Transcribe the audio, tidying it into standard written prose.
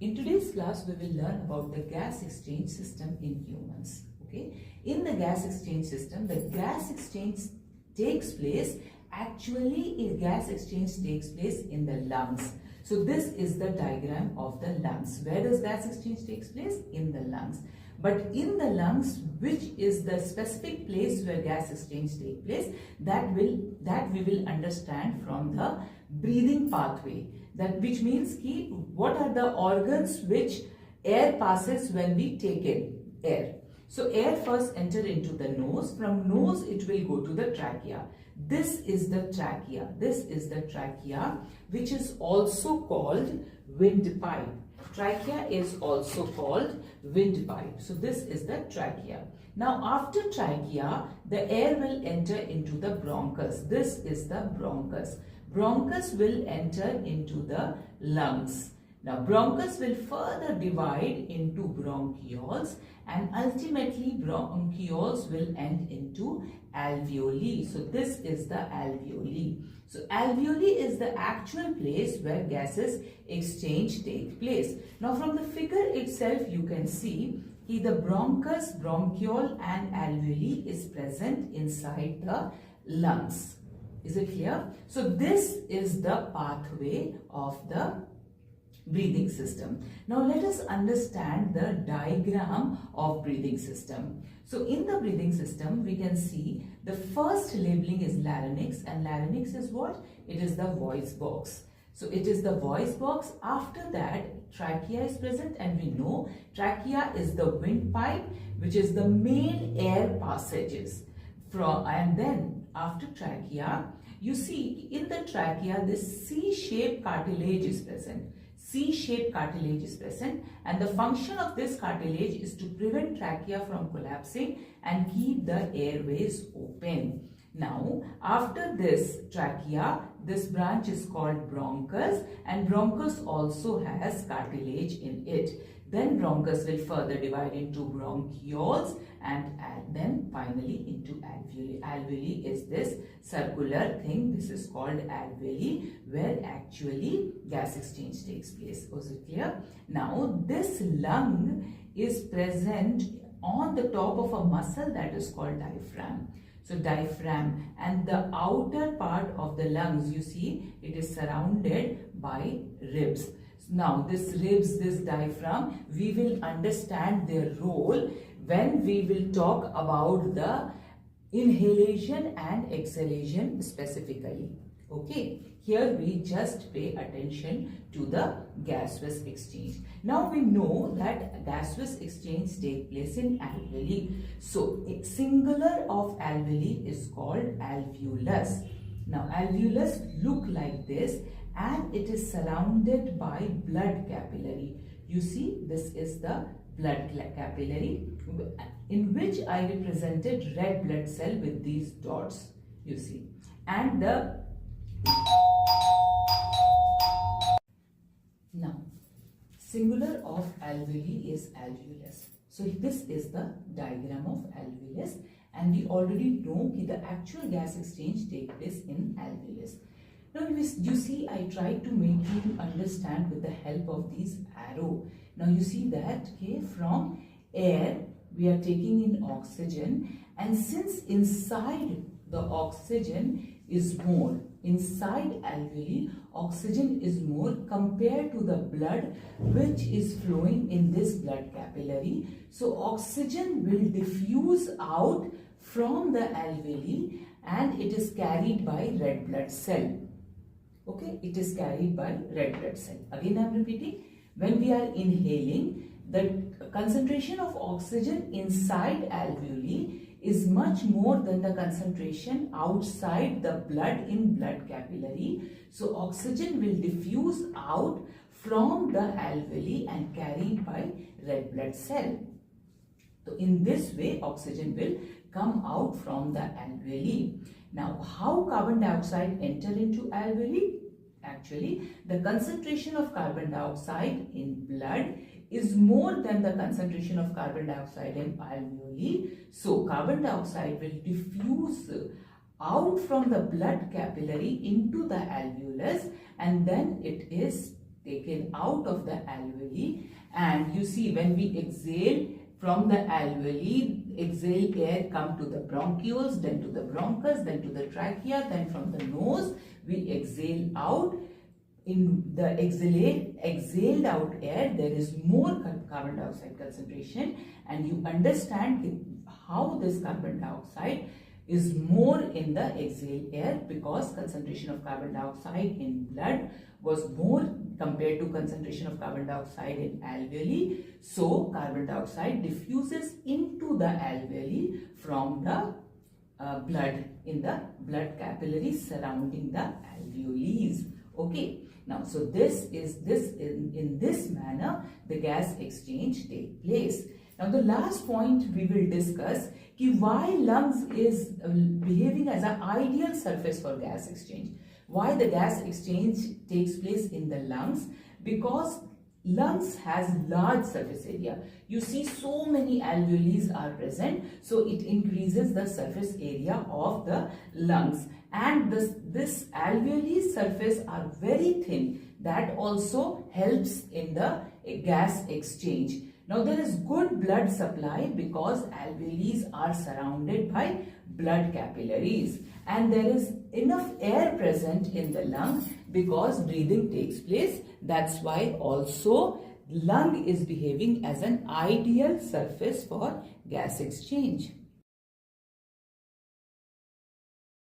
In today's class, we will learn about the gas exchange system in humans. Okay, in the gas exchange system, the gas exchange takes place. Actually, a gas exchange takes place in the lungs. So this is the diagram of the lungs. Where does gas exchange takes place? In the lungs. But in the lungs, which is the specific place where gas exchange takes place, that we will understand from the breathing pathway. That which means what are the organs which air passes when we take in air. So air first enter into the nose. From nose it will go to the trachea. This is the trachea. This is the trachea, which is also called windpipe. Trachea is also called windpipe. So this is the trachea. Now after trachea, the air will enter into the bronchus. This is the bronchus. Bronchus will enter into the lungs. Now bronchus will further divide into bronchioles, and ultimately bronchioles will end into alveoli. So this is the alveoli. So alveoli is the actual place where gases exchange take place. Now from the figure itself you can see the bronchus, bronchiole and alveoli is present inside the lungs. Is it clear? So this is the pathway of the breathing system. Now let us understand the diagram of breathing system. So in the breathing system, we can see the first labeling is larynx, and larynx is what? It is the voice box. So it is the voice box. After that, trachea is present, and we know trachea is the windpipe, which is the main air passages. And then after trachea, you see in the trachea this C-shaped cartilage is present. C-shaped cartilage is present, and the function of this cartilage is to prevent trachea from collapsing and keep the airways open. Now, after this trachea, this branch is called bronchus, and bronchus also has cartilage in it. Then bronchus will further divide into bronchioles and then finally into alveoli. Alveoli is this circular thing. This is called alveoli, where actually gas exchange takes place. Was it clear? Now this lung is present on the top of a muscle that is called diaphragm. So diaphragm, and the outer part of the lungs, you see, it is surrounded by ribs. Now this ribs, this diaphragm, we will understand their role when we will talk about the inhalation and exhalation specifically. Okay, here we just pay attention to the gaseous exchange. Now we know that gaseous exchange takes place in alveoli. So a singular of alveoli is called alveolus. Now alveolus look like this, and it is surrounded by blood capillary. You see, this is the blood capillary, in which I represented red blood cell with these dots, you see. And the now singular of alveoli is alveolus. So this is the diagram of alveolus, and we already know that the actual gas exchange takes place in alveolus. Now you see, I tried to make you understand with the help of these arrow. Now you see that from air we are taking in oxygen, and since inside the oxygen is more, inside alveoli oxygen is more compared to the blood which is flowing in this blood capillary. So oxygen will diffuse out from the alveoli, and it is carried by red blood cell. Okay, it is carried by red blood cell. Again I am repeating, when we are inhaling, the concentration of oxygen inside alveoli is much more than the concentration outside the blood in blood capillary. So oxygen will diffuse out from the alveoli and carried by red blood cell. So in this way oxygen will come out from the alveoli. Now how carbon dioxide enter into alveoli? Actually, the concentration of carbon dioxide in blood is more than the concentration of carbon dioxide in alveoli. So carbon dioxide will diffuse out from the blood capillary into the alveolus, and then it is taken out of the alveoli, and you see when we exhale from the alveoli, exhale air come to the bronchioles, then to the bronchus, then to the trachea, then from the nose we exhale out. In the exhaled out air, there is more carbon dioxide concentration, and you understand how this carbon dioxide is more in the exhaled air because concentration of carbon dioxide in blood was more compared to concentration of carbon dioxide in alveoli. So carbon dioxide diffuses into the alveoli from the blood in the blood capillaries surrounding the alveoles. Okay. Now, so in this manner the gas exchange takes place. Now, the last point we will discuss is why lungs is behaving as an ideal surface for gas exchange. Why the gas exchange takes place in the lungs? Because lungs has large surface area. You see so many alveoles are present, so it increases the surface area of the lungs. And this alveoli surface are very thin. That also helps in the gas exchange. Now there is good blood supply because alveoles are surrounded by blood capillaries, and there is enough air present in the lung because breathing takes place. That's why also lung is behaving as an ideal surface for gas exchange.